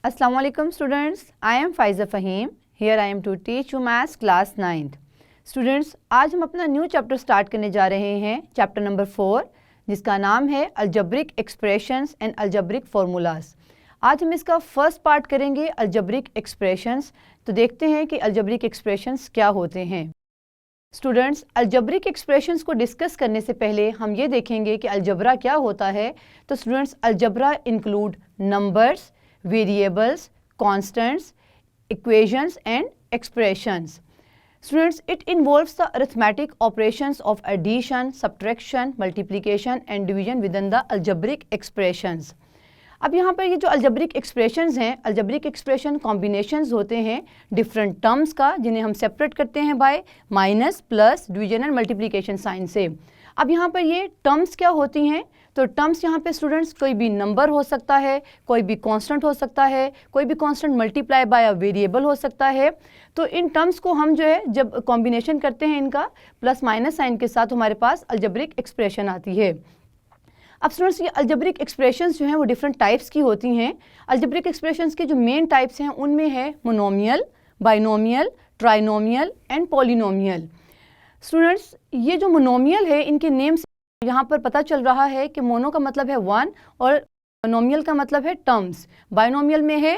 Assalamu alaikum students, I am Faiza Fahim. Here I am to teach you maths class 9th. Students, आज हम अपना new chapter start करने जा रहे हैं, चैप्टर नंबर 4, जिसका नाम है algebraic expressions and algebraic formulas. आज हम इसका फर्स्ट पार्ट करेंगे अलजेब्रिक एक्सप्रेशंस। तो देखते हैं कि अलजेब्रिक एक्सप्रेशंस क्या होते हैं। स्टूडेंट्स, अलजेब्रिक एक्सप्रेशंस को डिस्कस करने से पहले हम ये देखेंगे कि अलजबरा क्या होता है। तो students, algebra include numbers, variables, constants, equations and expressions. Students, it involves the arithmetic operations of addition, subtraction, multiplication and division within the algebraic expressions. अब यहाँ पर ये जो अलजेब्रिक एक्सप्रेशंस हैं, अलजेब्रिक एक्सप्रेशन कॉम्बिनेशंस होते हैं डिफरेंट टर्म्स का, जिन्हें हम सेपरेट करते हैं by minus, plus, division and multiplication sign से। अब यहाँ पर ये टर्म्स क्या होती हैं? तो टर्म्स यहाँ पे स्टूडेंट्स कोई भी नंबर हो सकता है, कोई भी कांस्टेंट हो सकता है, कोई भी constant multiply by a variable हो सकता है। तो इन टर्म्स को हम जो है जब कॉम्बिनेशन करते हैं इनका प्लस माइनस साइन के साथ, हमारे पास अलजेब्रिक एक्सप्रेशन आती है। अब स्टूडेंट्स, ये अलजेब्रिक एक्सप्रेशंस जो हैं वो डिफरेंट टाइप्स की होती हैं। अलजेब्रिक एक्सप्रेशंस के जो मेन टाइप्स हैं उनमें है monomial, binomial, trinomial and polynomial. Students, ये जो मोनोमियल है, इनके नेम से यहाँ पर पता चल रहा है कि मोनो का मतलब है वन और नोमियल का मतलब है टर्म्स। बाइनोमियल में है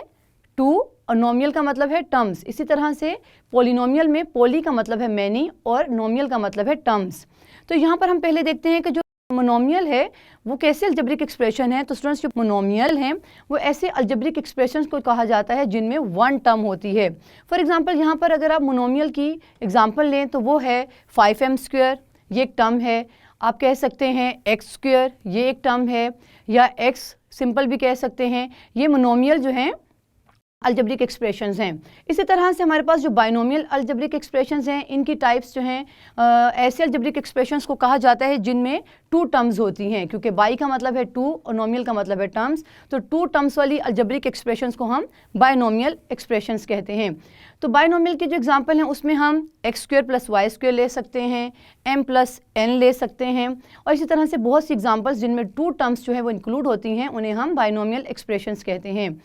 टू और नोमियल का मतलब है टर्म्स। इसी तरह से पॉलिनोमियल में पॉली का मतलब है मैनी और नोमियल का मतलब है टर्म्स। तो यहाँ पर हम पहले देखते हैं कि जो मोनोमियल है वो कैसे अलजेब्रिक एक्सप्रेशन है। तो स्टूडेंट्स, जो मोनोमियल हैं वो ऐसे अलजेब्रिक एक्सप्रेशंस को कहा जाता है जिनमें वन टर्म होती है। फॉर एग्जांपल, यहाँ पर अगर आप मोनोमियल की एग्जांपल लें तो वो है 5m², ये एक टर्म है। आप कह सकते हैं x², ये एक टर्म है, या x सिंपल भी कह सकते हैं। ये मोनोमियल जो हैं अलजेब्रिक एक्सप्रेशंस हैं। इसी तरह से हमारे पास जो बाइनोमियल अलजेब्रिक एक्सप्रेशंस हैं, इनकी टाइप्स जो हैं ऐसे अलजेब्रिक एक्सप्रेशंस को कहा जाता है जिनमें टू टर्म्स होती हैं, क्योंकि बाई का मतलब है टू और नोमियल का मतलब है टर्म्स। तो टू टर्म्स वाली अलजेब्रिक एक्सप्रेशंस को हम बाइनोमियल एक्सप्रेशंस कहते हैं। तो बाइनोमियल के जो एग्जांपल हैं उसमें हम x² + y² ले सकते हैं, m + n ले सकते हैं, और इसी तरह से बहुत सी एग्जांपल्स जिनमें टू टर्म्स जो है वो इंक्लूड होती हैं, उन्हें हम बाइनोमियल एक्सप्रेशंस कहते हैं।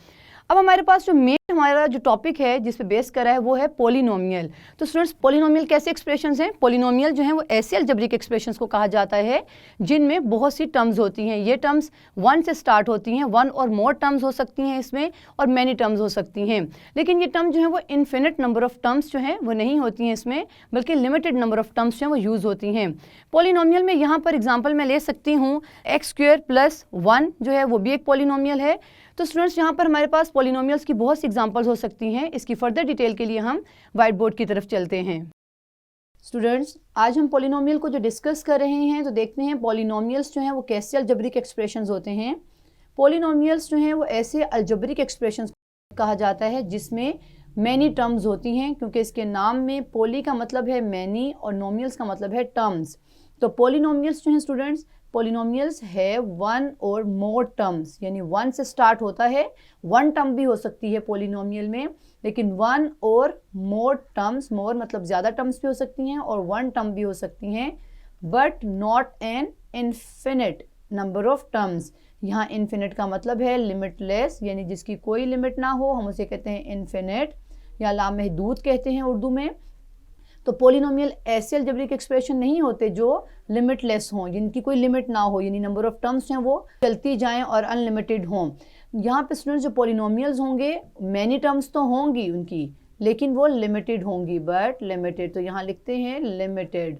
अब हमारे पास जो मेन हमारा जो टॉपिक है जिस पे बेस करा है वो है पॉलिनोमियल। तो स्टूडेंट्स, पॉलिनोमियल कैसे एक्सप्रेशंस हैं? पॉलिनोमियल जो हैं वो ऐसे अलजेब्रिक एक्सप्रेशंस को कहा जाता है जिनमें बहुत सी टर्म्स होती हैं। ये टर्म्स वन से स्टार्ट होती हैं, वन और मोर टर्म्स हो सकती हैं इसमें, और मैनी टर्म्स हो सकती हैं। लेकिन ये टर्म जो है वो इन्फिनिट नंबर ऑफ टर्म्स जो हैं वो नहीं होती हैं इसमें, बल्कि लिमिटेड नंबर ऑफ टर्म्स जो हैं वो यूज़ होती हैं। पॉलिनोमियल में यहाँ पर एग्जाम्पल मैं ले सकती हूँ x² + 1 जो है वो भी एक पॉलिनोमियल है। तो स्टूडेंट्स, यहाँ पर हमारे पास पॉलिनोमियल्स की बहुत सी एग्जांपल्स हो सकती हैं। इसकी फर्दर डिटेल के लिए हम व्हाइट बोर्ड की तरफ चलते हैं। स्टूडेंट्स, आज हम पॉलिनोमियल को जो डिस्कस कर रहे हैं, तो देखते हैं पॉलिनोमियल्स जो हैं वो कैसे अलजेब्रिक एक्सप्रेशंस होते हैं। पॉलिनोमियल्स जो हैं वो ऐसे अलजेब्रिक एक्सप्रेशंस कहा जाता है जिसमें मैनी टर्म्स होती हैं, क्योंकि इसके नाम में पॉली का मतलब है मैनी और नोमियल्स का मतलब है टर्म्स। तो पॉलिनोमियल्स जो हैं स्टूडेंट्स, पॉलिनोमियल्स है वन और मोर टर्म्स, यानी वन से स्टार्ट होता है। वन टर्म भी हो सकती है पॉलिनोमियल में, लेकिन वन और मोर टर्म्स, मोर मतलब ज़्यादा टर्म्स भी हो सकती हैं और वन टर्म भी हो सकती हैं, but not an infinite number of terms. यहाँ इन्फिनिट का मतलब है लिमिटलेस, यानी जिसकी कोई लिमिट ना हो, हम उसे कहते हैं इन्फिनिट, या लामहदूद कहते हैं उर्दू में। तो पॉलिनोमियल ऐसे अलजेब्रिक एक्सप्रेशन नहीं होते जो लिमिटलेस हों, जिनकी कोई लिमिट ना हो, यानी नंबर ऑफ टर्म्स हैं वो चलती जाएं और अनलिमिटेड हों। यहाँ पे स्टूडेंट्स, जो पॉलिनोमियल्स होंगे मैनी टर्म्स तो होंगी उनकी, लेकिन वो लिमिटेड होंगी, बट लिमिटेड। तो यहाँ लिखते हैं लिमिटेड।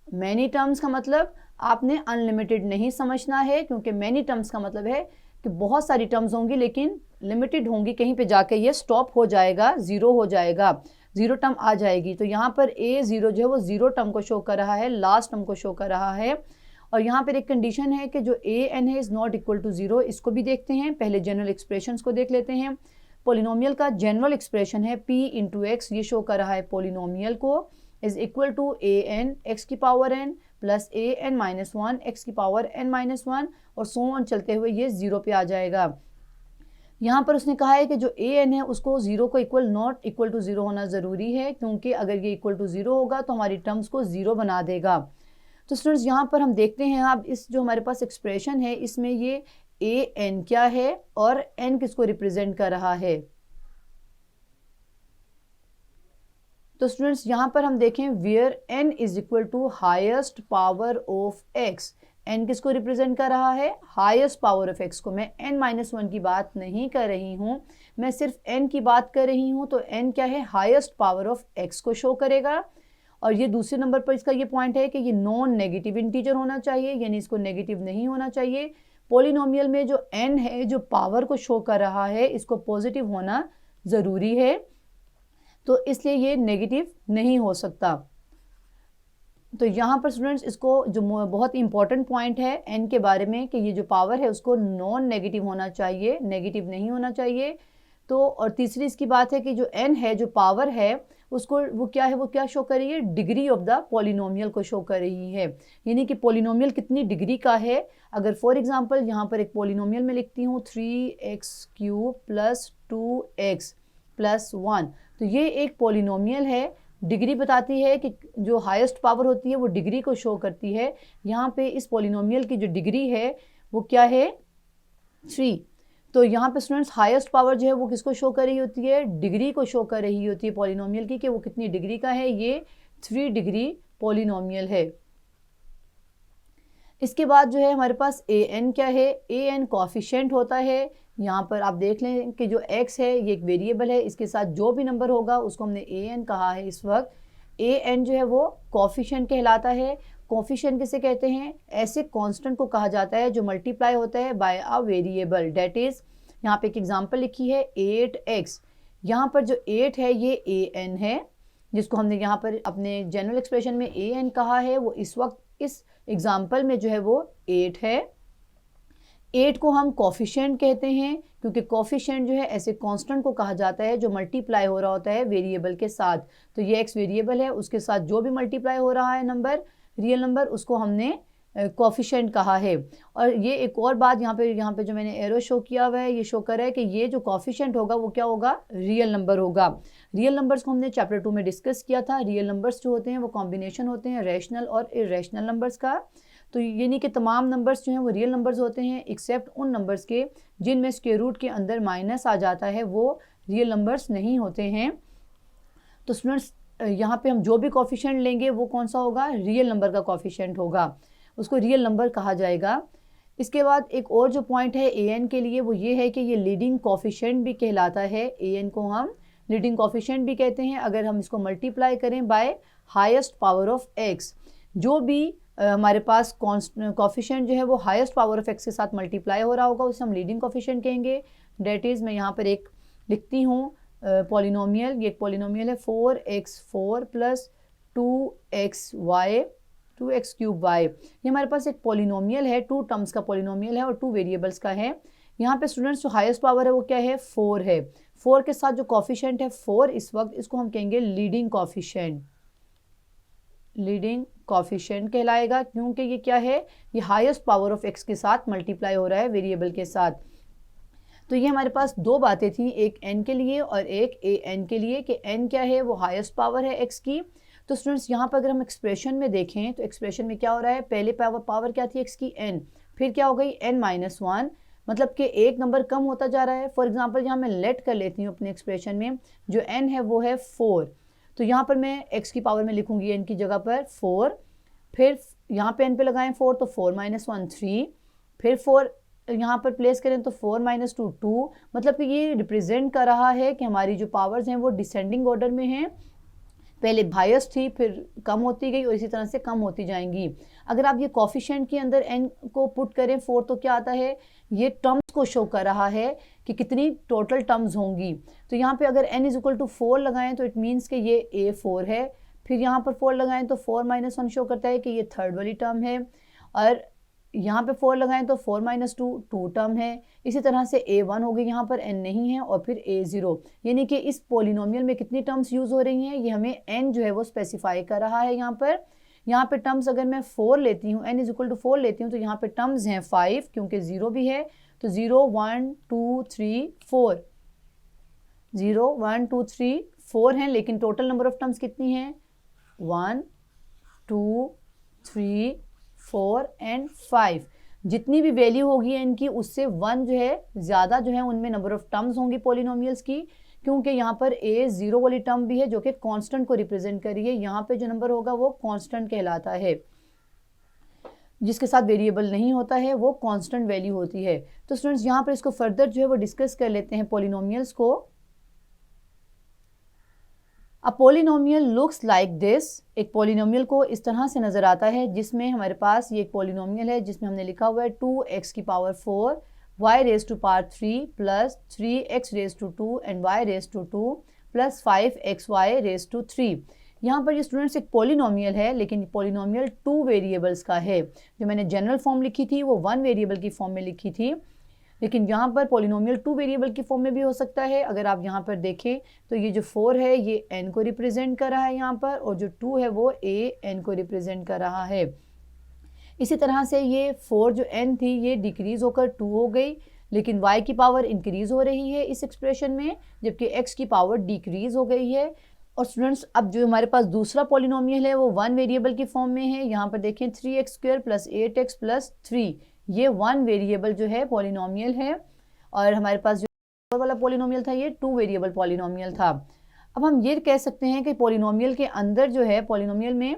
मैनी टर्म्स का मतलब आपने अनलिमिटेड नहीं समझना है, क्योंकि मैनी टर्म्स का मतलब है कि बहुत सारी टर्म्स होंगी लेकिन लिमिटेड होंगी। कहीं पे जाके ये स्टॉप हो जाएगा, ज़ीरो हो जाएगा, ज़ीरो टर्म आ जाएगी। तो यहाँ पर A0 जो है वो ज़ीरो टर्म को शो कर रहा है, लास्ट टर्म को शो कर रहा है। और यहाँ पर एक कंडीशन है कि जो an है इज़ नॉट इक्वल टू 0। इसको भी देखते हैं, पहले जनरल एक्सप्रेशंस को देख लेते हैं। पॉलिनोमियल का जनरल एक्सप्रेशन है p × x, ये शो कर रहा है पॉलिनोमियल को is equal to an x⁴n plus an - 1 x⁴n - 1, और सो ऑन चलते हुए ये 0 पे आ जाएगा। यहाँ पर उसने कहा है कि जो an है उसको 0 को इक्वल नॉट इक्वल टू 0 होना ज़रूरी है, क्योंकि अगर ये इक्वल टू 0 होगा तो हमारी टर्म्स को 0 बना देगा। तो स्टूडेंट्स, यहाँ पर हम देखते हैं अब इस जो हमारे पास एक्सप्रेशन है इसमें ये ए एन क्या है और एन किसको रिप्रेजेंट कर रहा है। तो स्टूडेंट्स यहाँ पर हम देखें where n is equal to highest power of x, n किसको रिप्रेजेंट कर रहा है, हाईएस्ट पावर ऑफ x को। मैं n-1 की बात नहीं कर रही हूँ, मैं सिर्फ n की बात कर रही हूँ। तो n क्या है, हाईएस्ट पावर ऑफ x को शो करेगा। और ये दूसरे नंबर पर इसका ये पॉइंट है कि ये नॉन नेगेटिव इंटीजर होना चाहिए, यानी इसको नेगेटिव नहीं होना चाहिए। पॉलिनोमियल में जो n है जो पावर को शो कर रहा है, इसको पॉजिटिव होना ज़रूरी है, तो इसलिए ये नेगेटिव नहीं हो सकता। तो यहाँ पर स्टूडेंट्स इसको जो बहुत इंपॉर्टेंट पॉइंट है n के बारे में कि ये जो पावर है उसको नॉन नेगेटिव होना चाहिए, नेगेटिव नहीं होना चाहिए। तो और तीसरी इसकी बात है कि जो n है जो पावर है उसको वो क्या है, वो क्या शो कर रही है, डिग्री ऑफ द पॉलिनोमियल को शो कर रही है, यानी कि पॉलिनोमियल कितनी डिग्री का है। अगर फॉर एग्जांपल यहाँ पर एक पॉलिनोमियल में लिखती हूँ 3x³ + 2x + 1, तो ये एक पॉलिनोमियल है, डिग्री बताती है कि जो हाईएस्ट पावर होती है वो डिग्री को शो करती है। यहाँ पे इस पॉलिनोमियल की जो डिग्री है वो क्या है, 3। तो यहाँ पे स्टूडेंट्स हाईएस्ट पावर जो है वो किसको शो कर रही होती है, डिग्री को शो कर रही होती है पॉलिनोमियल की, कि वो कितनी डिग्री का है, ये 3 डिग्री पॉलिनोमियल है। इसके बाद जो है हमारे पास ए एन क्या है, ए एन कॉफिशेंट होता है। यहाँ पर आप देख लें कि जो x है ये एक वेरिएबल है, इसके साथ जो भी नंबर होगा उसको हमने ए एन कहा है। इस वक्त ए एन जो है वो कॉफिशेंट कहलाता है। कॉफिशेंट किसे कहते हैं, ऐसे कांस्टेंट को कहा जाता है जो मल्टीप्लाई होता है by a variable. That is, यहाँ पे एक एग्जांपल लिखी है 8x, यहाँ पर जो 8 है ये ए एन है, जिसको हमने यहाँ पर अपने जनरल एक्सप्रेशन में ए एन कहा है, वो इस वक्त इस एग्जाम्पल में जो है वो 8 है। 8 को हम कॉफिशेंट कहते हैं क्योंकि कॉफिशेंट जो है ऐसे कांस्टेंट को कहा जाता है जो मल्टीप्लाई हो रहा होता है वेरिएबल के साथ। तो ये x वेरिएबल है, उसके साथ जो भी मल्टीप्लाई हो रहा है नंबर, रियल नंबर, उसको हमने कॉफिशेंट कहा है। और ये एक और बात यहाँ पे जो मैंने एरो शो किया हुआ है, ये शो कर रहा है कि ये जो कॉफिशेंट होगा वो क्या होगा, रियल नंबर होगा। रियल नंबर्स को हमने चैप्टर 2 में डिस्कस किया था। रियल नंबर्स जो होते हैं वो कॉम्बिनेशन होते हैं रैशनल और इरेशनल नंबर्स का। तो यानी कि तमाम नंबर्स जो हैं वो रियल नंबर्स होते हैं, एक्सेप्ट उन नंबर्स के जिनमें स्क्वायर रूट के अंदर माइनस आ जाता है, वो रियल नंबर्स नहीं होते हैं। तो स्टूडेंट्स यहाँ पे हम जो भी कॉफिशेंट लेंगे वो कौन सा होगा, रियल नंबर का कॉफिशेंट होगा, उसको रियल नंबर कहा जाएगा। इसके बाद एक और जो पॉइंट है ए एन के लिए वो ये है कि ये लीडिंग कॉफिशेंट भी कहलाता है। ए एन को हम लीडिंग कॉफिशेंट भी कहते हैं अगर हम इसको मल्टीप्लाई करें by highest power of x. जो भी हमारे पास कॉफिशेंट जो है वो हाईएस्ट पावर ऑफ एक्स के साथ मल्टीप्लाई हो रहा होगा उसे हम लीडिंग कॉफिशेंट कहेंगे। डेट इज़, मैं यहाँ पर एक लिखती हूँ पॉलिनोमियल, ये एक पॉलिनोमियल है 4x4 + 2xy 2x³ ये हमारे पास एक पॉलिनोमियल है, 2 टर्म्स का पॉलिनोमियल है और 2 वेरिएबल्स का है। यहाँ पे स्टूडेंट्स जो हाईएस्ट पावर है वो क्या है, 4 है। 4 के साथ जो कॉफिशेंट है 4 इस वक्त, इसको हम कहेंगे लीडिंग कॉफिशेंट। लीडिंग कॉफिशेंट कहलाएगा क्योंकि ये क्या है, ये हाईएस्ट पावर ऑफ एक्स के साथ मल्टीप्लाई हो रहा है वेरिएबल के साथ। तो ये हमारे पास दो बातें थी, एक n के लिए और एक ए एन के लिए, कि n क्या है वो हाईएस्ट पावर है x की। तो स्टूडेंट्स यहाँ पर अगर हम एक्सप्रेशन में देखें तो एक्सप्रेशन में क्या हो रहा है, पहले पावर क्या थी x की, n, फिर क्या हो गई n-1, मतलब कि एक नंबर कम होता जा रहा है। फॉर एग्जांपल यहाँ मैं लेट कर लेती हूँ अपने एक्सप्रेशन में, जो n है वो है 4, तो यहाँ पर मैं x की पावर में लिखूंगी n की जगह पर 4, फिर यहाँ पे n पे लगाएं 4 तो 4-1 3, फिर 4 यहाँ पर प्लेस करें तो 4-2 2, मतलब कि ये रिप्रेजेंट कर रहा है कि हमारी जो पावर्स हैं वो डिसेंडिंग ऑर्डर में हैं, पहले हाईएस्ट थी फिर कम होती गई और इसी तरह से कम होती जाएंगी। अगर आप ये कॉफिशेंट के अंदर n को पुट करें 4 तो क्या आता है, ये टर्म्स को शो कर रहा है कि कितनी टोटल टर्म्स होंगी। तो यहाँ पे अगर n = 4 लगाएं तो इट मीन्स कि ये a4 है, फिर यहाँ पर 4 लगाएं तो 4-1 शो करता है कि ये थर्ड वाली टर्म है, और यहाँ पे 4 लगाएं तो 4-2 2 टर्म है। इसी तरह से a1 होगी, यहाँ पर n नहीं है, और फिर a0, यानी कि इस पॉलिनोमियल में कितनी टर्म्स यूज़ हो रही हैं ये हमें n जो है वो स्पेसिफाई कर रहा है। यहाँ पे टर्म्स अगर मैं 4 लेती हूँ, n = 4 लेती हूँ, तो यहाँ पे टर्म्स हैं 5 क्योंकि 0 भी है, तो 0 1 2 3 4, 0 1 2 3 4 हैं, लेकिन टोटल नंबर ऑफ टर्म्स कितनी हैं, 1 2 3 4 एंड 5। जितनी भी वैल्यू होगी इनकी उससे 1 जो है ज़्यादा जो है उनमें नंबर ऑफ टर्म्स होंगी पॉलिनोमियल्स की, क्योंकि यहाँ पर ए 0 वाली टर्म भी है जो कि कांस्टेंट को रिप्रेजेंट कर रही है। यहाँ पे जो नंबर होगा वो कांस्टेंट कहलाता है, जिसके साथ वेरिएबल नहीं होता है वो कांस्टेंट वैल्यू होती है। तो स्टूडेंट्स यहाँ पर इसको फर्दर जो है वो डिस्कस कर लेते हैं पॉलिनोमियल्स को। A polynomial looks like this, एक पॉलिनोमियल को इस तरह से नज़र आता है जिसमें हमारे पास ये एक पॉलिनोमियल है जिसमें हमने लिखा हुआ है 2x की power 4 y raise to power 3 plus 3x raise to 2 and y raise to 2 plus 5xy raise to 3। यहाँ पर ये स्टूडेंट्स एक पॉलिनोमियल है, लेकिन पॉलिनोमियल 2 वेरिएबल्स का है। जो मैंने जनरल फॉर्म लिखी थी वो 1 वेरिएबल की फॉर्म में लिखी थी, लेकिन यहाँ पर पॉलिनोमियल 2 वेरिएबल की फॉर्म में भी हो सकता है। अगर आप यहाँ पर देखें तो ये जो 4 है ये n को रिप्रेजेंट कर रहा है यहाँ पर, और जो 2 है वो n को रिप्रेजेंट कर रहा है। इसी तरह से ये 4 जो n थी ये डिक्रीज होकर 2 हो गई, लेकिन y की पावर इंक्रीज हो रही है इस एक्सप्रेशन में, जबकि x की पावर डिक्रीज हो गई है। और स्टूडेंट्स अब जो हमारे पास दूसरा पॉलिनोमियल है वो 1 वेरिएबल की फॉर्म में है। यहाँ पर देखें 3x² प्लस 8x प्लस 3, ये 1 वेरिएबल जो है पॉलिनोमियल है, और हमारे पास जो वाला पॉलिनोमियल था ये 2 वेरिएबल पॉलिनोमियल था। अब हम ये कह सकते हैं कि पॉलिनोमियल के अंदर जो है पॉलिनोमियल में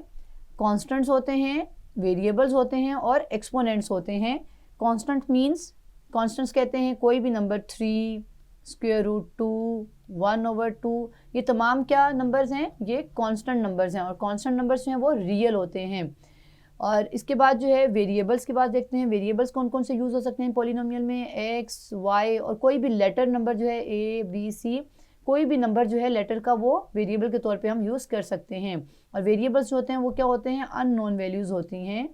कॉन्स्टेंट्स होते हैं, वेरिएबल्स होते हैं और एक्सपोनेंट्स होते हैं। कांस्टेंट मींस, कांस्टेंट्स कहते हैं कोई भी नंबर 3, स्क्वायर रूट 2, 1/2, ये तमाम क्या नंबर्स हैं, ये कांस्टेंट नंबर्स हैं, और कांस्टेंट नंबर्स जो हैं वो रियल होते हैं। और इसके बाद जो है वेरिएबल्स के बाद देखते हैं वेरिएबल्स कौन कौन से यूज़ हो सकते हैं पॉलिनोमियल में। एक्स, वाई और कोई भी लेटर नंबर जो है ए, बी, सी, कोई भी नंबर जो है लेटर का वो वेरिएबल के तौर पे हम यूज़ कर सकते हैं। और वेरिएबल्स जो होते हैं वो क्या होते हैं, अननोन वैल्यूज़ होती हैं।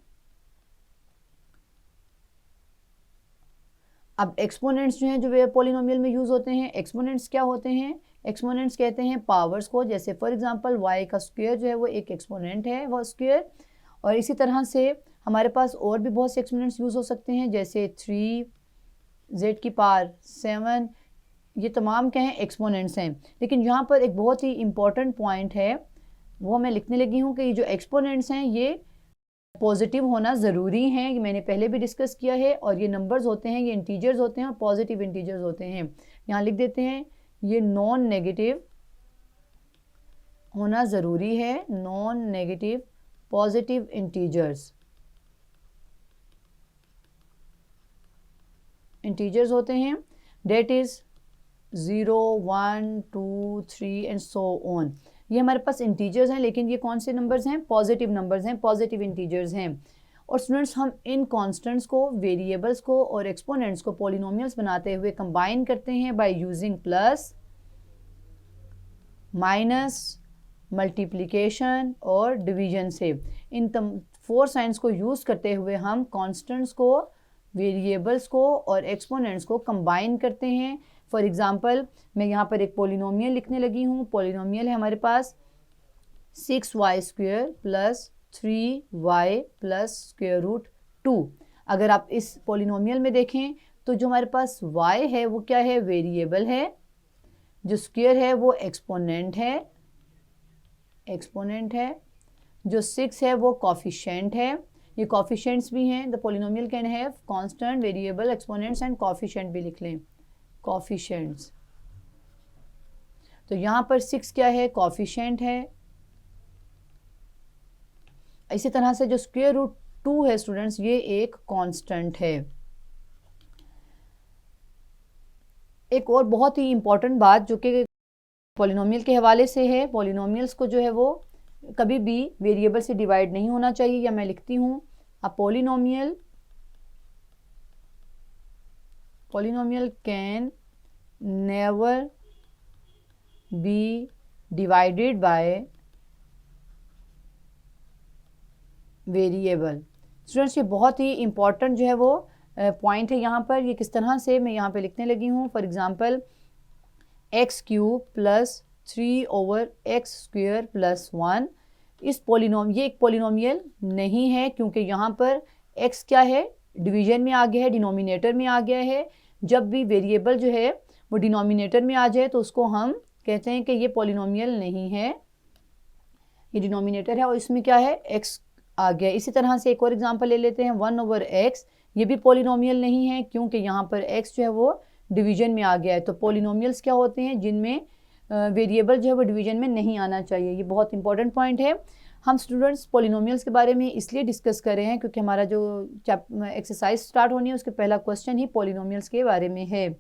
अब एक्सपोनेंट्स जो हैं जो पॉलिनोमियल में यूज़ होते हैं, एक्सपोनेंट्स क्या होते हैं, एक्सपोनेंट्स कहते हैं पावर्स को। जैसे फॉर एग्जांपल वाई का स्क्वायर जो है वो एक एक्सपोनेंट है, वो स्क्वायर। और इसी तरह से हमारे पास और भी बहुत से एक्सपोनेंट्स यूज़ हो सकते हैं, जैसे 3z की पावर 7, ये तमाम क्या हैं, एक्सपोनेंट्स हैं। लेकिन यहाँ पर एक बहुत ही इम्पॉर्टेंट पॉइंट है, वो मैं लिखने लगी हूँ कि ये जो एक्सपोनेंट्स हैं ये पॉजिटिव होना ज़रूरी है, ये मैंने पहले भी डिस्कस किया है। और ये नंबर्स होते हैं, ये इंटीजर्स होते हैं और पॉजिटिव इंटीजर्स होते हैं। यहाँ लिख देते हैं ये नॉन नेगेटिव होना ज़रूरी है, non negative positive integers, integers होते हैं, that is 0, 1, 2, 3 and so on. ये हमारे पास इंटीजर्स हैं, लेकिन ये कौन से नंबर्स हैं, पॉजिटिव नंबर्स हैं, पॉजिटिव इंटीजर्स हैं। और स्टूडेंट्स हम इन कॉन्स्टेंट्स को, वेरिएबल्स को और एक्सपोनेंट्स को पॉलिनोमियल्स बनाते हुए कंबाइन करते हैं by using plus, minus, multiplication और डिवीजन से। इन 4 साइंस को यूज़ करते हुए हम कॉन्स्टेंट्स को, वेरिएबल्स को और एक्सपोनेंट्स को कंबाइन करते हैं। फॉर एग्जांपल मैं यहाँ पर एक पॉलिनोमियल लिखने लगी हूँ। पॉलिनोमियल है हमारे पास 6y² plus 3y plus square root 2। अगर आप इस पॉलिनोमियल में देखें तो जो हमारे पास y है वो क्या है, वेरिएबल है, जो स्क्वायर है वो एक्सपोनेंट है, एक्सपोनेंट है, जो 6 है वो कोफिशिएंट है। ये कोफिशिएंट्स भी हैं, the polynomial can have constant, variable, exponents and coefficient भी लिख लें, कोफिशिएंट्स। तो यहाँ पर 6 क्या है, कोफिशिएंट है। इसी तरह से जो स्क्वायर रूट 2 है स्टूडेंट्स, ये एक कांस्टेंट है। एक और बहुत ही इंपॉर्टेंट बात जो कि पॉलिनोमियल के हवाले से है, पॉलिनोमियल्स को जो है वो कभी भी वेरिएबल से डिवाइड नहीं होना चाहिए। या मैं लिखती हूँ a polynomial can never be divided by variable. Students ये बहुत ही इंपॉर्टेंट जो है वो पॉइंट है यहाँ पर। ये किस तरह से मैं यहाँ पे लिखने लगी हूँ, for example x³ plus 3/x² plus 1। इस ये एक पॉलिनोमियल नहीं है, क्योंकि यहाँ पर x क्या है, डिवीजन में आ गया है, डिनोमिनेटर में आ गया है। जब भी वेरिएबल जो है वो डिनोमिनेटर में आ जाए तो उसको हम कहते हैं कि ये पॉलिनोमियल नहीं है, ये डिनोमिनेटर है और इसमें क्या है, x आ गया। इसी तरह से एक और एग्जांपल ले लेते हैं, 1/x, ये भी पॉलिनोमियल नहीं है क्योंकि यहाँ पर x जो है वो डिवीजन में आ गया है। तो पॉलिनोमियल्स क्या होते हैं? जिनमें वेरिएबल जो है वो डिवीजन में नहीं आना चाहिए। ये बहुत इंपॉर्टेंट पॉइंट है। हम स्टूडेंट्स पॉलिनोमियल्स के बारे में इसलिए डिस्कस कर रहे हैं क्योंकि हमारा जो एक्सरसाइज स्टार्ट होनी है उसके पहला क्वेश्चन ही पॉलिनोमियल्स के बारे में है।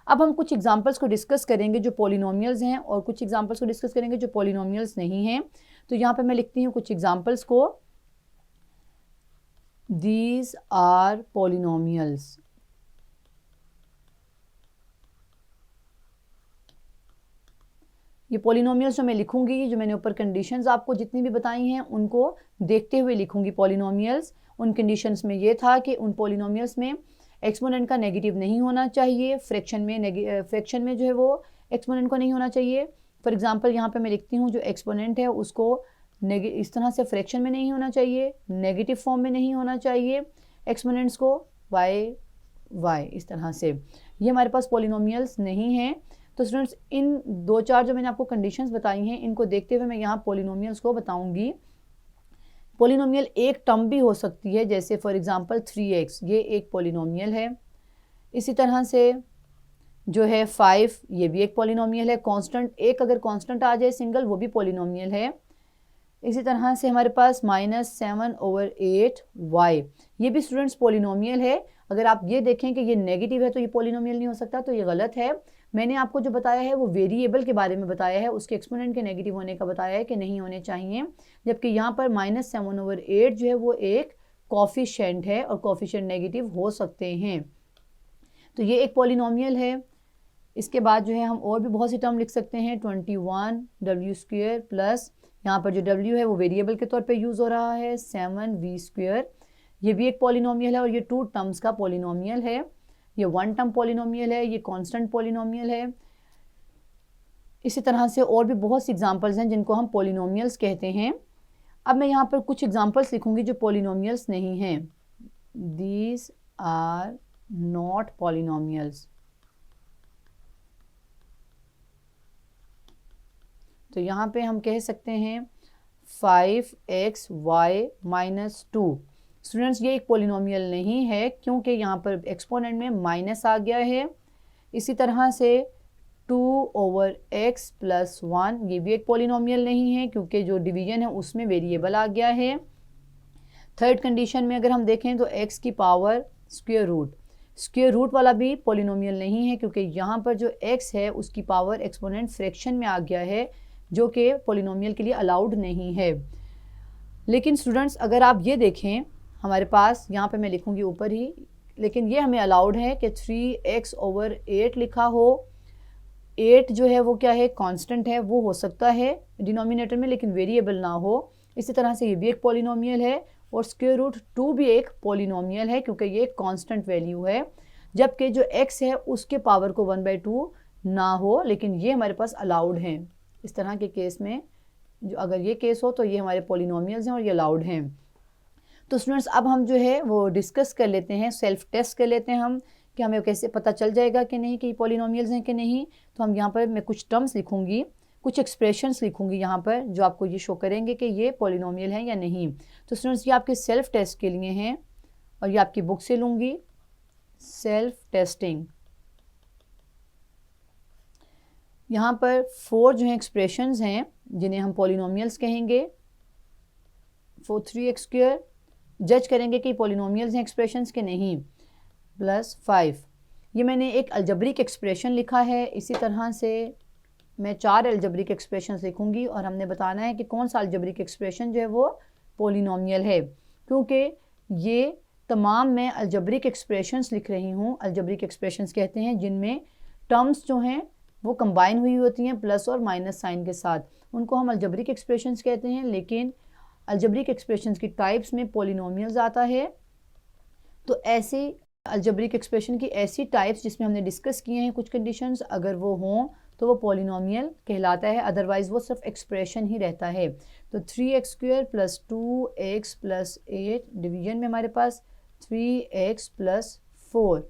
अब हम कुछ एग्जांपल्स को डिस्कस करेंगे जो पॉलिनोमियल्स हैं और कुछ एग्जांपल्स को डिस्कस करेंगे जो पॉलिनोमियल्स नहीं हैं। तो यहाँ पे मैं लिखती हूँ कुछ एग्जांपल्स को। These are polynomials. ये पॉलिनोमियल्स जो मैं लिखूंगी, जो मैंने ऊपर कंडीशंस आपको जितनी भी बताई हैं उनको देखते हुए लिखूंगी पॉलिनोमियल्स। उन कंडीशंस में ये था कि उन पॉलिनोमियल्स में एक्सपोनेंट का नेगेटिव नहीं होना चाहिए, फ्रैक्शन में जो है वो एक्सपोनेंट को नहीं होना चाहिए। फॉर एग्जांपल यहाँ पे मैं लिखती हूँ जो एक्सपोनेंट है उसको इस तरह से फ्रैक्शन में नहीं होना चाहिए, नेगेटिव फॉर्म में नहीं होना चाहिए, एक्सपोनेंट्स को y इस तरह से। ये हमारे पास पॉलिनोमियल्स नहीं हैं। तो स्टूडेंट्स इन दो चार जो मैंने आपको कंडीशंस बताई हैं इनको देखते हुए मैं यहाँ पॉलिनोमियल्स को बताऊंगी। पॉलिनोमियल एक टर्म भी हो सकती है, जैसे फॉर एग्जांपल 3x, ये एक पॉलिनोमियल है। इसी तरह से जो है 5, ये भी एक पॉलिनोमियल है। कांस्टेंट, एक अगर कांस्टेंट आ जाए सिंगल, वो भी पॉलिनोमियल है। इसी तरह से हमारे पास -7/8y, ये भी स्टूडेंट्स पॉलिनोमियल है। अगर आप ये देखें कि ये नेगेटिव है तो ये पॉलिनोमियल नहीं हो सकता, तो ये गलत है। मैंने आपको जो बताया है वो वेरिएबल के बारे में बताया है, उसके एक्सपोनेंट के नेगेटिव होने का बताया है कि नहीं होने चाहिए। जबकि यहाँ पर -7/8 जो है वो एक कोफिशिएंट है और कोफिशिएंट नेगेटिव हो सकते हैं। तो ये एक पॉलिनोमियल है। इसके बाद जो है हम और भी बहुत सी टर्म लिख सकते हैं। 21w² प्लस यहाँ पर जो w है वो वेरिएबल के तौर पे यूज़ हो रहा है 7v²। ये भी एक पॉलिनोमियल है और ये 2 टर्म्स का पॉलिनोमियल है। ये 1 टर्म पॉलिनोमियल है, ये कांस्टेंट पॉलिनोमियल है। इसी तरह से और भी बहुत सी एग्जांपल्स हैं जिनको हम पॉलिनोमियल्स कहते हैं। अब मैं यहाँ पर कुछ एग्जांपल्स लिखूंगी जो पॉलिनोमियल्स नहीं हैं। These are not polynomials. तो यहाँ पे हम कह सकते हैं 5xy - 2। स्टूडेंट्स ये एक पॉलिनोमियल नहीं है क्योंकि यहाँ पर एक्सपोनेंट में माइनस आ गया है। इसी तरह से 2/x + 1, ये भी एक पॉलिनोमियल नहीं है क्योंकि जो डिवीजन है उसमें वेरिएबल आ गया है। थर्ड कंडीशन में अगर हम देखें तो x की पावर स्क्वायर रूट वाला भी पॉलिनोमियल नहीं है क्योंकि यहाँ पर जो x है उसकी पावर एक्सपोनेंट फ्रैक्शन में आ गया है, जो कि पॉलिनोमियल के लिए अलाउड नहीं है। लेकिन स्टूडेंट्स अगर आप ये देखें, हमारे पास यहाँ पे मैं लिखूँगी ऊपर ही, लेकिन ये हमें अलाउड है कि 3x/8 लिखा हो। 8 जो है वो क्या है, कांस्टेंट है, वो हो सकता है डिनोमिनेटर में लेकिन वेरिएबल ना हो। इसी तरह से ये भी एक पॉलिनोमियल है और √2 भी एक पॉलिनोमियल है क्योंकि ये एक कांस्टेंट वैल्यू है। जबकि जो x है उसके पावर को 1/2 ना हो, लेकिन ये हमारे पास अलाउड हैं। इस तरह के केस में जो अगर ये केस हो तो ये हमारे पॉलिनोमियल्स हैं और ये अलाउड हैं। तो स्टूडेंट्स अब हम जो है वो डिस्कस कर लेते हैं, सेल्फ टेस्ट कर लेते हैं हम कि हमें कैसे पता चल जाएगा कि नहीं कि ये पॉलिनोमियल्स हैं कि नहीं। तो हम यहाँ पर मैं कुछ टर्म्स लिखूँगी, कुछ एक्सप्रेशंस लिखूँगी यहाँ पर जो आपको ये शो करेंगे कि ये पॉलिनोमियल हैं या नहीं। तो स्टूडेंट्स ये आपके सेल्फ टेस्ट के लिए हैं और ये आपकी बुक से लूँगी, सेल्फ टेस्टिंग। यहाँ पर 4 जो हैं एक्सप्रेशंस हैं जिन्हें हम पॉलिनोमियल्स कहेंगे। 3x², जज करेंगे कि पॉलिनोमियल्स हैं एक्सप्रेशंस के नहीं, +5। ये मैंने एक अलजेब्रिक एक्सप्रेशन लिखा है। इसी तरह से मैं 4 अलजेब्रिक एक्सप्रेशंस लिखूंगी और हमने बताना है कि कौन सा अलजेब्रिक एक्सप्रेशन जो है वो पॉलिनोमियल है, क्योंकि ये तमाम मैं अलजेब्रिक एक्सप्रेशंस लिख रही हूँ। अलजेब्रिक एक्सप्रेशंस कहते हैं जिनमें टर्म्स जो हैं वो कंबाइन हुई होती हैं प्लस और माइनस साइन के साथ, उनको हम अलजेब्रिक एक्सप्रेशंस कहते हैं। लेकिन अलजेब्रिक एक्सप्रेशंस की टाइप्स में पॉलिनोमियल्स आता है। तो ऐसी अलजेब्रिक एक्सप्रेशन की ऐसी टाइप्स जिसमें हमने डिस्कस किए हैं कुछ कंडीशंस, अगर वो हों तो वो पॉलिनोमियल कहलाता है, अदरवाइज वो सिर्फ एक्सप्रेशन ही रहता है। तो 3x² + 2x + 8 डिवीजन में हमारे पास 3x + 4।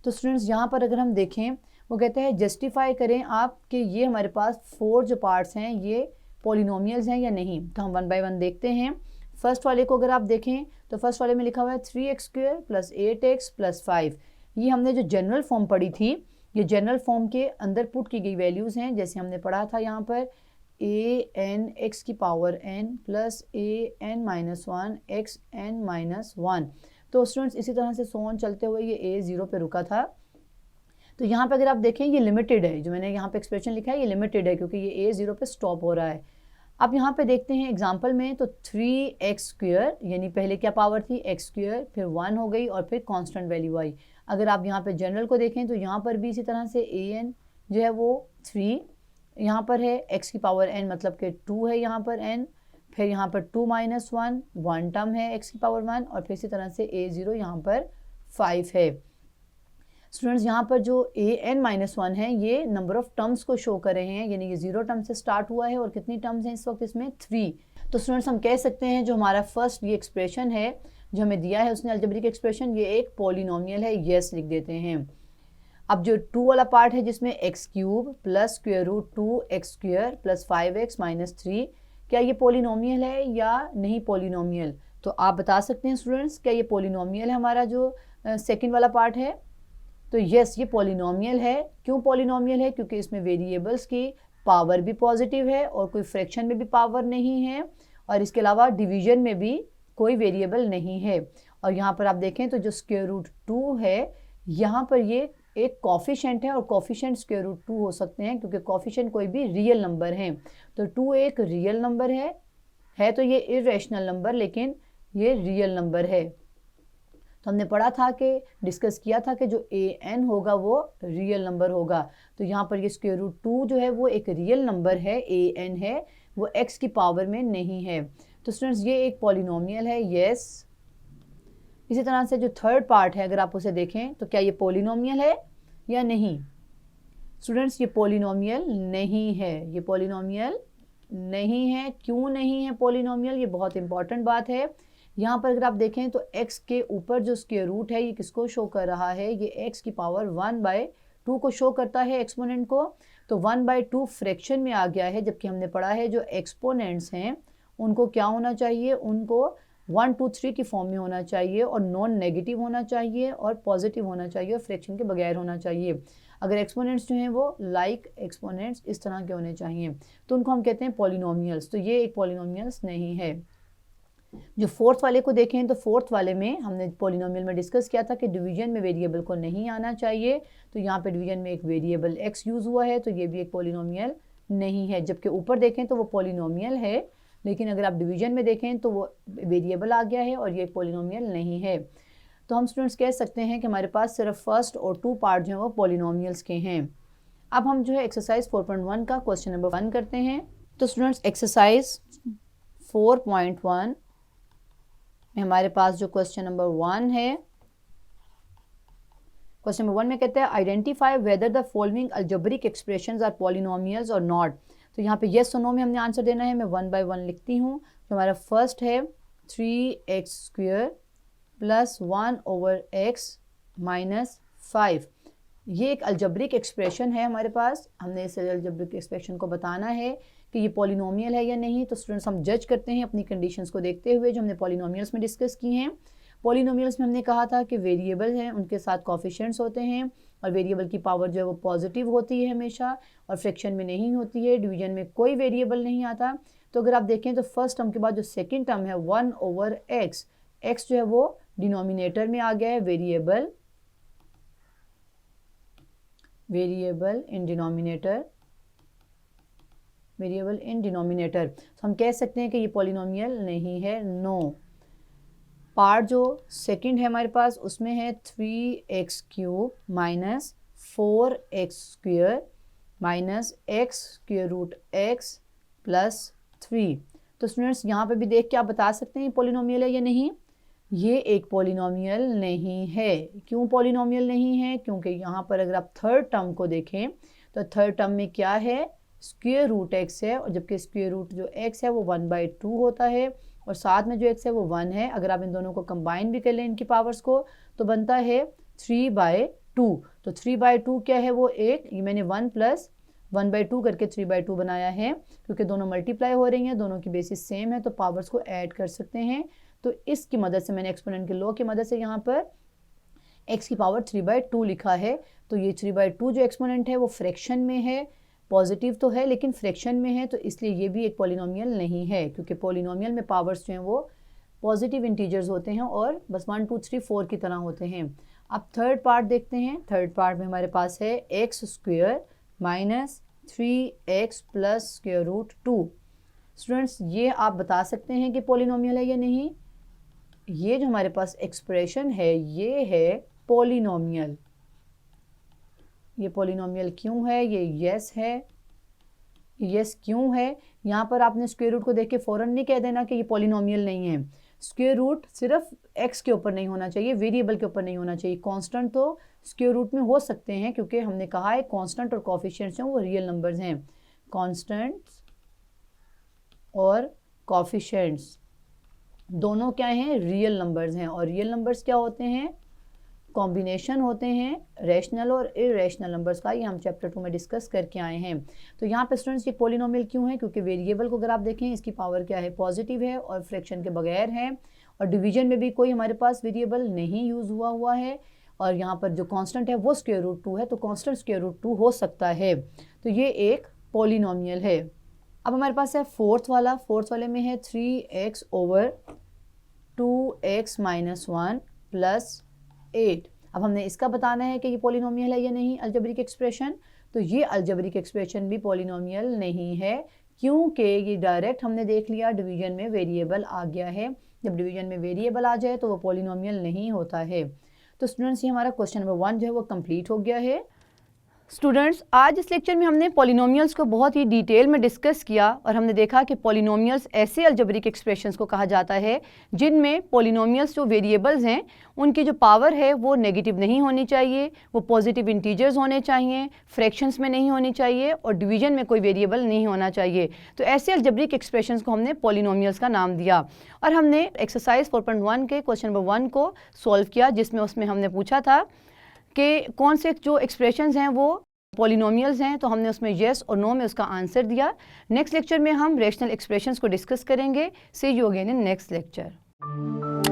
तो स्टूडेंट्स यहाँ पर अगर हम देखें, वो कहते हैं जस्टिफाई करें आप कि ये हमारे पास 4 जो पार्ट्स हैं ये पॉलिनोमियल्स हैं या नहीं। तो हम 1 बाय 1 देखते हैं। फर्स्ट वाले को अगर आप देखें तो फर्स्ट वाले में लिखा हुआ है 3x² + 8x + 5। ये हमने जो जनरल फॉर्म पढ़ी थी, ये जनरल फॉर्म के अंदर पुट की गई वैल्यूज़ हैं। जैसे हमने पढ़ा था यहाँ पर an(x⁻n) + an-1 xn-1। तो स्टूडेंट्स इसी तरह से सोन चलते हुए ये a 0 पे रुका था। तो यहाँ पे अगर आप देखें ये लिमिटेड है, जो मैंने यहाँ पे एक्सप्रेशन लिखा है ये लिमिटेड है क्योंकि ये a 0 पे स्टॉप हो रहा है। अब यहाँ पे देखते हैं एग्जाम्पल में, तो 3x² यानी पहले क्या पावर थी x², फिर 1 हो गई और फिर कांस्टेंट वैल्यू आई। अगर आप यहाँ पे जनरल को देखें तो यहाँ पर भी इसी तरह से an जो है वो 3 यहाँ पर है, x⁻n मतलब कि 2 है यहाँ पर n, फिर यहाँ पर 2 - 1 1 टर्म है x⁻1 और फिर इसी तरह से a 0 यहाँ पर 5 है। स्टूडेंट्स यहाँ पर जो an-1 है ये नंबर ऑफ टर्म्स को शो कर रहे हैं, यानी ये 0 टर्म से स्टार्ट हुआ है और कितनी टर्म्स हैं इस वक्त इसमें 3। तो स्टूडेंट्स हम कह सकते हैं जो हमारा फर्स्ट ये एक्सप्रेशन है जो हमें दिया है उसने अलजेब्रिक एक्सप्रेशन, ये एक पॉलिनोमियल है, यस लिख देते हैं। अब जो 2 वाला पार्ट है जिसमें x³ + √2x² + 5x - 3, क्या ये पॉलिनोमियल है या नहीं पॉलिनोमियल? तो आप बता सकते हैं स्टूडेंट्स, क्या ये पॉलिनोमियल है हमारा जो सेकेंड वाला पार्ट है? तो यस ये पॉलिनोमियल है। क्यों पॉलिनोमियल है? क्योंकि इसमें वेरिएबल्स की पावर भी पॉजिटिव है और कोई फ्रैक्शन में भी पावर नहीं है और इसके अलावा डिवीजन में भी कोई वेरिएबल नहीं है। और यहाँ पर आप देखें तो जो √2 है यहाँ पर ये एक कॉफिशेंट है और कॉफिशेंट √2 हो सकते हैं क्योंकि कॉफिशेंट कोई भी रियल नंबर है। तो 2 एक रियल नंबर है तो ये इरेशनल नंबर लेकिन ये रियल नंबर है। तो हमने पढ़ा था कि डिस्कस किया था कि जो an होगा वो रियल नंबर होगा। तो यहाँ पर ये √2 जो है वो एक रियल नंबर है, an है, वो x की पावर में नहीं है। तो स्टूडेंट्स ये एक पॉलिनोमियल है, यस। इसी तरह से जो थर्ड पार्ट है अगर आप उसे देखें तो क्या ये पॉलिनोमियल है या नहीं? स्टूडेंट्स ये पॉलिनोमियल नहीं है, ये पॉलिनोमियल नहीं है। क्यों नहीं है पॉलिनोमियल? ये बहुत इंपॉर्टेंट बात है। यहाँ पर अगर आप देखें तो x के ऊपर जो स्क्वायर रूट है ये किसको शो कर रहा है? ये x की पावर 1/2 को शो करता है, एक्सपोनेंट को। तो 1/2 फ्रैक्शन में आ गया है, जबकि हमने पढ़ा है जो एक्सपोनेंट्स हैं उनको क्या होना चाहिए? उनको 1 2 3 की फॉर्म में होना चाहिए और नॉन नेगेटिव होना चाहिए और पॉजिटिव होना चाहिए और फ्रैक्शन के बगैर होना चाहिए। अगर एक्सपोनेंट्स जो हैं वो लाइक एक्सपोनेंट्स इस तरह के होने चाहिए तो उनको हम कहते हैं पॉलिनोमियल्स। तो ये एक पॉलिनोमियल्स नहीं है। जो फोर्थ वाले को देखें तो फोर्थ वाले में हमने पॉलिनोमियल में डिस्कस किया था कि डिवीजन में वेरिएबल को नहीं आना चाहिए। तो यहाँ पे डिवीजन में एक वेरिएबल x यूज़ हुआ है तो ये भी एक पॉलिनोमियल नहीं है। जबकि ऊपर देखें तो वो पॉलिनोमियल है लेकिन अगर आप डिवीजन में देखें तो वो वेरिएबल आ गया है और ये एक पॉलिनोमियल नहीं है। तो हम स्टूडेंट्स कह सकते हैं कि हमारे पास सिर्फ फर्स्ट और 2 पार्ट जो हैं वो पॉलिनोमियल्स के हैं। अब हम जो है एक्सरसाइज 4.1 का क्वेश्चन नंबर 1 करते हैं। तो स्टूडेंट्स एक्सरसाइज 4.1 में हमारे पास जो क्वेश्चन नंबर 1 है, क्वेश्चन नंबर 1 में कहते हैं identify whether the following algebraic expressions are polynomials और नॉट। तो यहाँ पे येस और नो में हमने आंसर देना है। मैं 1 by 1 लिखती हूँ। तो हमारा फर्स्ट है 3x² + 1/x - 5। ये एक अलजेब्रिक एक्सप्रेशन है हमारे पास। हमने इस अलजेब्रिक एक्सप्रेशन को बताना है कि ये पॉलिनोमियल है या नहीं। तो स्टूडेंट्स हम जज करते हैं अपनी कंडीशंस को देखते हुए जो हमने पॉलिनोमियल्स में डिस्कस की हैं। पॉलिनोमियल्स में हमने कहा था कि वेरिएबल हैं उनके साथ कॉफिशिएंट्स होते हैं और वेरिएबल की पावर जो है वो पॉजिटिव होती है हमेशा और फ्रैक्शन में नहीं होती है, डिवीजन में कोई वेरिएबल नहीं आता। तो अगर आप देखें तो फर्स्ट टर्म के बाद जो सेकेंड टर्म है 1/x, x जो है वो डिनोमिनेटर में आ गया है, variable in denominator, variable in denominator. तो हम कह सकते हैं कि ये पॉलिनोमियल नहीं है, नो। पार्ट जो सेकंड है हमारे पास उसमें है 3x³ - 4x² - x² + 3। तो स्टूडेंट्स यहाँ पे भी देख के आप बता सकते हैं पॉलिनोमियल है या नहीं। ये एक पॉलिनोमियल नहीं है। क्यों पॉलिनोमियल नहीं है? क्योंकि यहाँ पर अगर आप थर्ड टर्म को देखें तो थर्ड टर्म में क्या है? √x है और जबकि स्क्वायर रूट जो x है वो 1/2 होता है और साथ में जो x है वो 1 है। अगर आप इन दोनों को कंबाइन भी कर लें इनकी पावर्स को तो बनता है 3/2। तो 3/2 क्या है? वो एक, ये मैंने 1 + 1/2 करके 3/2 बनाया है, क्योंकि दोनों मल्टीप्लाई हो रही हैं, दोनों की बेसिस सेम है तो पावर्स को ऐड कर सकते हैं। तो इसकी मदद से मैंने एक्सपोनेंट के लॉ की मदद से यहाँ पर x की पावर 3/2 लिखा है। तो ये 3/2 जो एक्सपोनेंट है वो फ्रैक्शन में है, पॉजिटिव तो है लेकिन फ्रैक्शन में है, तो इसलिए ये भी एक पॉलिनोमियल नहीं है, क्योंकि पॉलिनोमियल में पावर्स जो हैं वो पॉजिटिव इंटीजर्स होते हैं और बस 1 2 3 4 की तरह होते हैं। अब थर्ड पार्ट देखते हैं। थर्ड पार्ट में हमारे पास है x² minus 3x plus square root 2। Students ये आप बता सकते हैं कि पॉलिनोमियल है या नहीं। ये जो हमारे पास एक्सप्रेशन है ये है पॉलिनोमियल। ये पॉलिनोमियल क्यों है? ये यस है। यस क्यों है? यहाँ पर आपने स्क्वायर रूट को देख के फ़ौरन नहीं कह देना कि ये पॉलिनोमियल नहीं है। स्क्वायर रूट सिर्फ x के ऊपर नहीं होना चाहिए, वेरिएबल के ऊपर नहीं होना चाहिए। कांस्टेंट तो स्क्वायर रूट में हो सकते हैं, क्योंकि हमने कहा है कांस्टेंट और कोफिशिएंट्स हैं वो रियल नंबर्स हैं। कांस्टेंट्स और कोफिशिएंट्स दोनों क्या हैं? रियल नंबर्स हैं। और रियल नंबर्स क्या होते हैं? कॉम्बिनेशन होते हैं रैशनल और इरेशनल नंबर्स का। ये हम चैप्टर 2 में डिस्कस करके आए हैं। तो यहाँ पे स्टूडेंट्स ये पॉलिनोमियल क्यों है? क्योंकि वेरिएबल को अगर आप देखें इसकी पावर क्या है? पॉजिटिव है और फ्रैक्शन के बगैर है, और डिवीजन में भी कोई हमारे पास वेरिएबल नहीं यूज़ हुआ है। और यहाँ पर जो कांस्टेंट है वो स्क्वायर रूट 2 है, तो कांस्टेंट स्क्वायर रूट 2 हो सकता है। तो ये एक पॉलिनोमियल है। अब हमारे पास है फोर्थ वाले में है 3x over 2x minus 1 plus 8। अब हमने इसका बताना है कि ये पॉलिनोमियल है या नहीं, अलजेब्रिक एक्सप्रेशन। तो ये अलजेब्रिक एक्सप्रेशन भी पॉलिनोमियल नहीं है, क्योंकि ये डायरेक्ट हमने देख लिया डिवीजन में वेरिएबल आ गया है। जब डिवीजन में वेरिएबल आ जाए तो वो पॉलिनोमियल नहीं होता है। तो स्टूडेंट्स ये हमारा क्वेश्चन नंबर 1 जो है वो कंप्लीट हो गया है। स्टूडेंट्स आज इस लेक्चर में हमने पॉलिनोमियल्स को बहुत ही डिटेल में डिस्कस किया और हमने देखा कि पॉलिनोमियल्स ऐसे अलजेब्रिक एक्सप्रेशंस को कहा जाता है जिनमें पॉलिनोमियल्स जो वेरिएबल्स हैं उनकी जो पावर है वो नेगेटिव नहीं होनी चाहिए, वो पॉजिटिव इंटीजर्स होने चाहिए, फ्रैक्शंस में नहीं होनी चाहिए और डिवीजन में कोई वेरिएबल नहीं होना चाहिए। तो ऐसे अलजेब्रिक एक्सप्रेशंस को हमने पॉलिनोमियल्स का नाम दिया। और हमने एक्सरसाइज 4.1 के क्वेश्चन नंबर 1 को सॉल्व किया, जिसमें उसमें हमने पूछा था कि कौन से जो एक्सप्रेशंस हैं वो पॉलिनोमियल्स हैं, तो हमने उसमें येस और नो में उसका आंसर दिया। नेक्स्ट लेक्चर में हम रैशनल एक्सप्रेशंस को डिस्कस करेंगे। See you again in next lecture.